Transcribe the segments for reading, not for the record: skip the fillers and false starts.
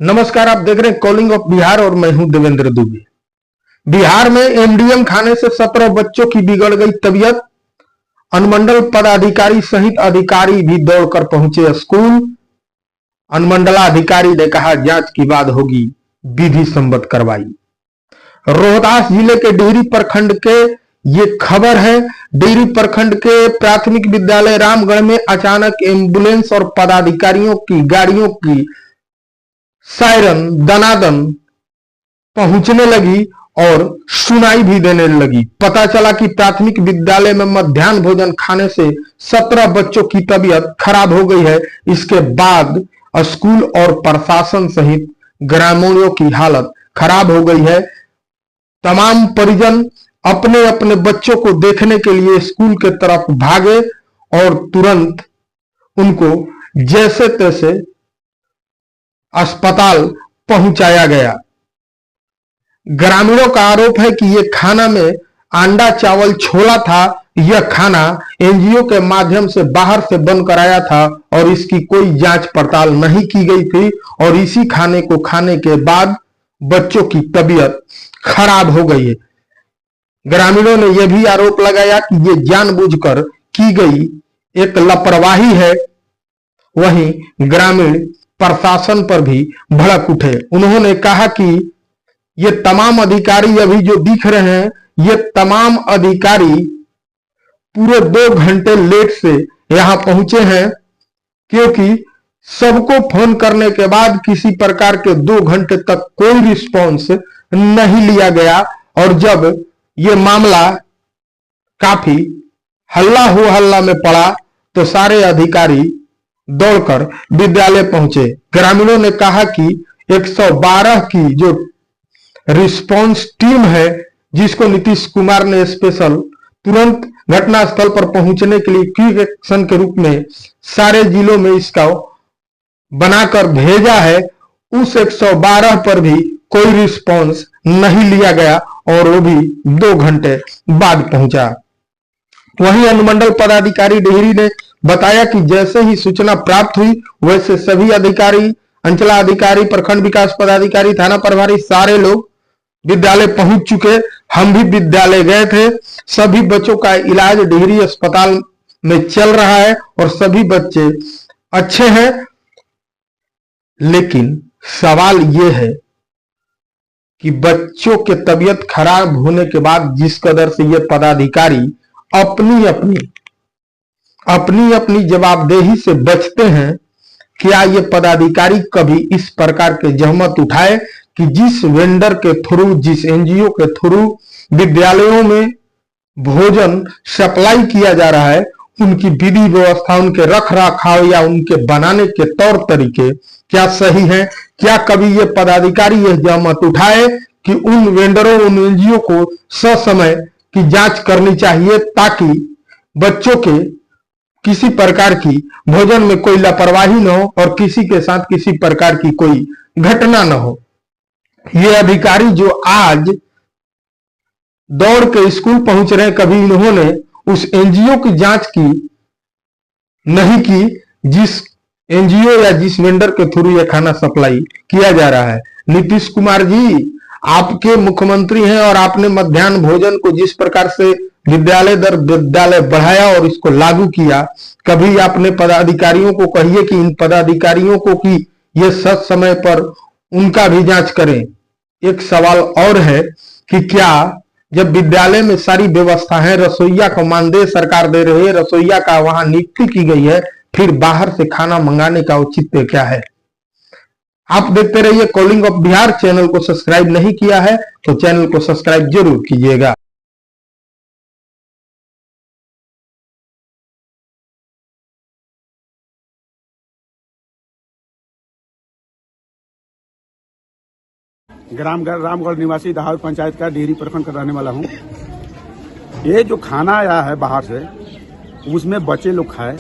नमस्कार, आप देख रहे हैं कॉलिंग ऑफ बिहार और मैं हूं देवेंद्र दुबे। बिहार में एमडीएम खाने से 17 बच्चों की बिगड़ गई तबीयत। अनुमंडल पदाधिकारी सहित अधिकारी भी दौड़कर पहुंचे स्कूल। अनुमंडलाधिकारी ने कहा जांच के बाद होगी विधि सम्मत कार्रवाई। रोहतास जिले के डिहरी प्रखंड के ये खबर है। डिहरी प्रखंड के प्राथमिक विद्यालय रामगढ़ में अचानक एम्बुलेंस और पदाधिकारियों की गाड़ियों की सायरन दनादन पहुंचने लगी और सुनाई भी देने लगी। पता चला कि प्राथमिक विद्यालय में मध्याह्न भोजन खाने से 17 बच्चों की तबीयत खराब हो गई है। इसके बाद स्कूल और प्रशासन सहित ग्रामीणों की हालत खराब हो गई है। तमाम परिजन अपने अपने बच्चों को देखने के लिए स्कूल के तरफ भागे और तुरंत उनको जैसे तैसे अस्पताल पहुंचाया गया। ग्रामीणों का आरोप है कि यह खाना में अंडा चावल छोला था। यह खाना एनजीओ के माध्यम से बाहर से बनकर आया था और इसकी कोई जांच पड़ताल नहीं की गई थी और इसी खाने को खाने के बाद बच्चों की तबीयत खराब हो गई है। ग्रामीणों ने यह भी आरोप लगाया कि यह जानबूझकर की गई एक लापरवाही है। वहीं ग्रामीण प्रशासन पर भी भड़क उठे। उन्होंने कहा कि ये तमाम अधिकारी अभी जो दिख रहे हैं, ये तमाम अधिकारी पूरे 2 घंटे लेट से यहां पहुंचे हैं, क्योंकि सबको फोन करने के बाद किसी प्रकार के 2 घंटे तक कोई रिस्पॉन्स नहीं लिया गया। और जब ये मामला काफी हल्ला हो हल्ला में पड़ा तो सारे अधिकारी दौड़कर विद्यालय पहुंचे। ग्रामीणों ने कहा कि 112 की जो रिस्पांस टीम है, जिसको नीतीश कुमार ने स्पेशल तुरंत घटनास्थल पर पहुंचने के लिए क्विक एक्शन के रूप में सारे जिलों में इसका बनाकर भेजा है, उस 112 पर भी कोई रिस्पांस नहीं लिया गया और वो भी 2 घंटे बाद पहुंचा। वहीं अनुमंडल पदाधिकारी डिहरी ने बताया कि जैसे ही सूचना प्राप्त हुई वैसे सभी अधिकारी, अंचलाधिकारी, प्रखंड विकास पदाधिकारी, थाना प्रभारी सारे लोग विद्यालय पहुंच चुके। हम भी विद्यालय गए थे। सभी बच्चों का इलाज डिहरी अस्पताल में चल रहा है और सभी बच्चे अच्छे हैं। लेकिन सवाल यह है कि बच्चों के तबीयत खराब होने के बाद जिस कदर से ये पदाधिकारी अपनी अपनी जवाबदेही से बचते हैं, क्या ये पदाधिकारी कभी इस प्रकार के जहमत उठाए कि जिस वेंडर के थ्रू, जिस एनजीओ के थ्रू विद्यालयों में भोजन सप्लाई किया जा रहा है, उनकी विधि व्यवस्था, उनके रख रखाव या उनके बनाने के तौर तरीके क्या सही हैं? क्या कभी ये पदाधिकारी यह जहमत उठाए कि उन वेंडरों, उन एनजीओ को ससमय की जांच करनी चाहिए ताकि बच्चों के किसी प्रकार की भोजन में कोई लापरवाही न हो और किसी के साथ किसी प्रकार की कोई घटना न हो। ये अधिकारी जो आज दौड़ के स्कूल पहुंच रहे हैं, कभी इन्होंने उस एनजीओ की जांच की नहीं की जिस एनजीओ या जिस वेंडर के थ्रू यह खाना सप्लाई किया जा रहा है। नीतीश कुमार जी, आपके मुख्यमंत्री हैं और आपने मध्याह्न भोजन को जिस प्रकार से विद्यालय दर विद्यालय बढ़ाया और इसको लागू किया, कभी आपने पदाधिकारियों को कहिए कि इन पदाधिकारियों को कि ये सच समय पर उनका भी जांच करें। एक सवाल और है कि क्या जब विद्यालय में सारी व्यवस्था है, रसोईया का मानदेय सरकार दे रही है, रसोईया का वहां नियुक्ति की गई है, फिर बाहर से खाना मंगाने का औचित्य क्या है? आप देखते रहिए कॉलिंग ऑफ बिहार। चैनल को सब्सक्राइब नहीं किया है तो चैनल को सब्सक्राइब जरूर कीजिएगा। रामगढ़ निवासी दाहौद पंचायत का डिहरी प्रखंड का रहने वाला हूँ। ये जो खाना आया है बाहर से, उसमें बच्चे लोग खाए,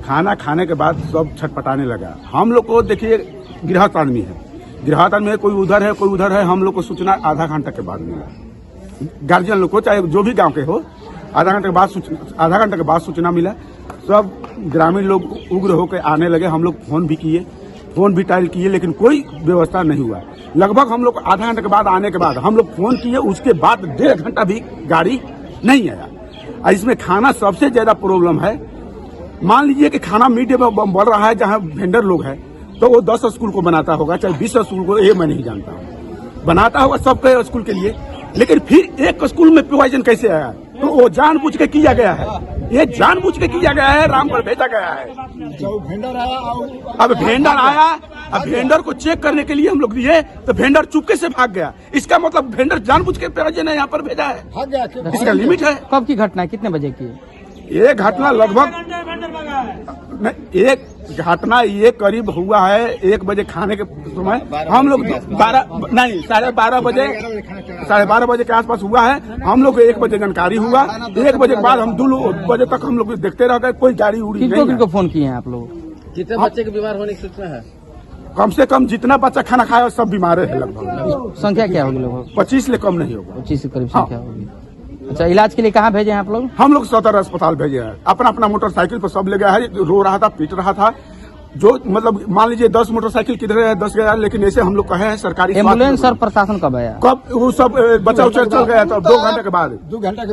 खाना खाने के बाद सब छटपटाने लगा। हम लोग को देखिए गृहस्थ आदमी है, कोई उधर है कोई उधर है। हम लोग को सूचना आधा घंटा के बाद मिला। गार्जियन लोग को, चाहे जो भी गांव के हो, आधा घंटे के बाद सूचना मिला। सब ग्रामीण लोग उग्र होकर आने लगे। हम लोग फोन भी किए फोन भी ट्रायल किए लेकिन कोई व्यवस्था नहीं हुआ। लगभग हम लोग आधा घंटे के बाद आने के बाद हम लोग फोन किए, उसके बाद 1.5 घंटा भी गाड़ी नहीं आया। और इसमें खाना सबसे ज्यादा प्रॉब्लम है। मान लीजिए कि खाना मिड डे में बढ़ रहा है, जहाँ वेंडर लोग है तो वो 10 स्कूल को बनाता होगा, चाहे 20 स्कूल को, ये मैं नहीं जानता हूँ, बनाता होगा सबके स्कूल के लिए, लेकिन फिर एक स्कूल में प्रोवाइजन कैसे आया? तो वो जानबूझ के किया गया है, ये जानबूझ के किया गया है, राम पर भेजा गया है। अब वेंडर को चेक करने के लिए हम लोग दिए तो वेंडर चुपके से भाग गया। इसका मतलब वेंडर जानबूझ के प्रोवाइजन यहाँ पर भेजा है, इसका लिमिट है। कब की घटना है, कितने बजे की? ये घटना लगभग ये करीब हुआ है 1 बजे खाने के समय। हम लोग 12:30 बजे 12:30 बजे के आसपास हुआ है। हम लोग को 1 बजे जानकारी हुआ। 1 बजे के बाद हम 2 बजे तक हम लोग देखते रह गए, कोई गाड़ी उड़ी नहीं है। किनको फोन किए हैं आप लोग? कितने बच्चे के बीमार होने की सूचना है? कम से कम जितना बच्चा खाना खाया सब बीमार है लगभग। संख्या क्या होगी लगभग? 25 से कम नहीं होगा। 25 के करीब संख्या होगी। अच्छा, इलाज के लिए कहाँ भेजे हैं आप लोग? हम लोग सदर अस्पताल भेजे हैं। अपना अपना मोटरसाइकिल पर सब ले गया है। रो रहा था, पीट रहा था, जो मतलब मान लीजिए 10 मोटरसाइकिल किधर है, 10 गया, लेकिन ऐसे हम लोग कहे हैं सरकारी एम्बुलेंस और प्रशासन कब आया? कब वो सब बच्चा उच्चा चल गया था 2 घंटे के बाद,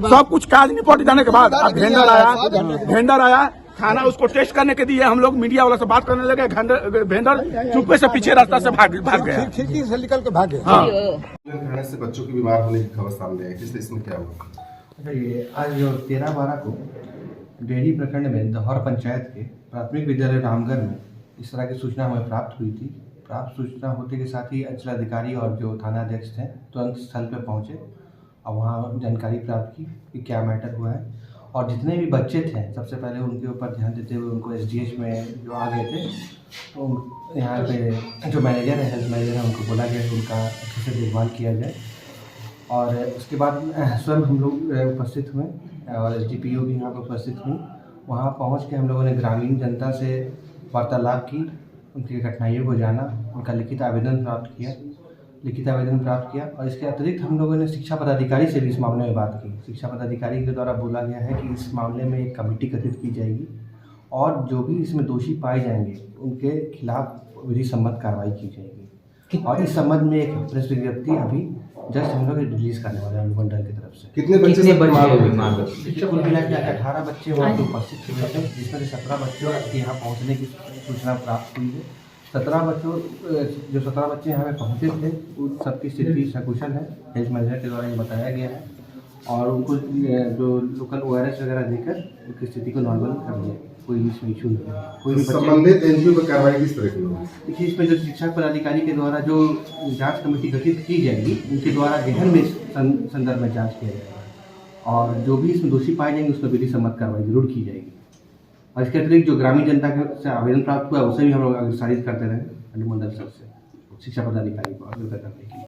सब कुछ काज निपट जाने के बाद अब वेंडर आया, खाना उसको टेस्ट करने के दिए। हम लोग मीडिया वाला से बात करने लगे, वेंडर चुपके से पीछे रास्ता से भाग गया, खिड़की से निकल के भाग गया। हाँ। खाने से बच्चों की बीमार होने की खबर सामने आई, किसने इसमें क्या हुआ? ये आज 13/12 को डेहरी प्रखंड में दहौर पंचायत के प्राथमिक विद्यालय रामगढ़ में इस तरह की सूचना हमें प्राप्त हुई थी। प्राप्त सूचना होते के साथ ही अंचलाधिकारी और जो थानाध्यक्ष थे तुरंत स्थल पर पहुंचे और वहां जानकारी प्राप्त की कि क्या मैटर हुआ है। और जितने भी बच्चे थे सबसे पहले उनके ऊपर ध्यान देते हुए उनको SDH में जो आ गए थे, तो यहाँ पे जो मैनेजर है, हेल्थ मैनेजर है, उनको बोला गया कि उनका अच्छे से देखभाल किया जाए। और उसके बाद स्वयं हम लोग उपस्थित हुए और SDPO भी यहाँ पर उपस्थित हुई। वहाँ पहुँच के हम लोगों ने ग्रामीण जनता से वार्तालाप की, उनकी कठिनाइयों को जाना, उनका लिखित आवेदन प्राप्त किया। और इसके अतिरिक्त हम लोगों ने शिक्षा पदाधिकारी से भी इस मामले में बात की। शिक्षा पदाधिकारी के द्वारा बोला गया है कि इस मामले में एक कमेटी गठित की जाएगी और जो भी इसमें दोषी पाए जाएंगे उनके खिलाफ विधि सम्मत कार्रवाई की जाएगी। और इस संबंध में एक प्रेस विज्ञप्ति अभी जस्ट हम लोग रिलीज करने वाले हैं अनुमंडल की तरफ से। कितने बच्चे कुल मिला के 18 बच्चे वहाँ पे उपस्थित हुए थे, जिसमें से 17 बच्चों के यहाँ पहुँचने की सूचना प्राप्त हुई है। 17 बच्चे यहाँ पे पहुँचे थे उन सबकी स्थिति सकुशल है, हेल्थ मैनेजर के द्वारा ये बताया गया है। और उनको जो लोकल ORS वगैरह देकर उनकी स्थिति को नॉर्मल कर दिया, कोई इसमें इशू नहीं है। कोई भी संबंधित NGO पर कार्रवाई किस तरह की होगी? देखिए, इसमें जो शिक्षा पदाधिकारी के द्वारा जो जांच कमेटी गठित की जाएगी उनके द्वारा गहन में संदर्भ में जांच किया जाएगा और जो भी इसमें दोषी पाए जाएंगे उसमें विधि सम्मत कार्रवाई जरूर की जाएगी। और इसके अतिरिक्त जो ग्रामीण जनता से आवेदन प्राप्त हुआ है उसे भी हम लोग अग्रसारित करते रहे अनुमंडल स्तर से शिक्षा पदाधिकारी को अवगत करने के लिए।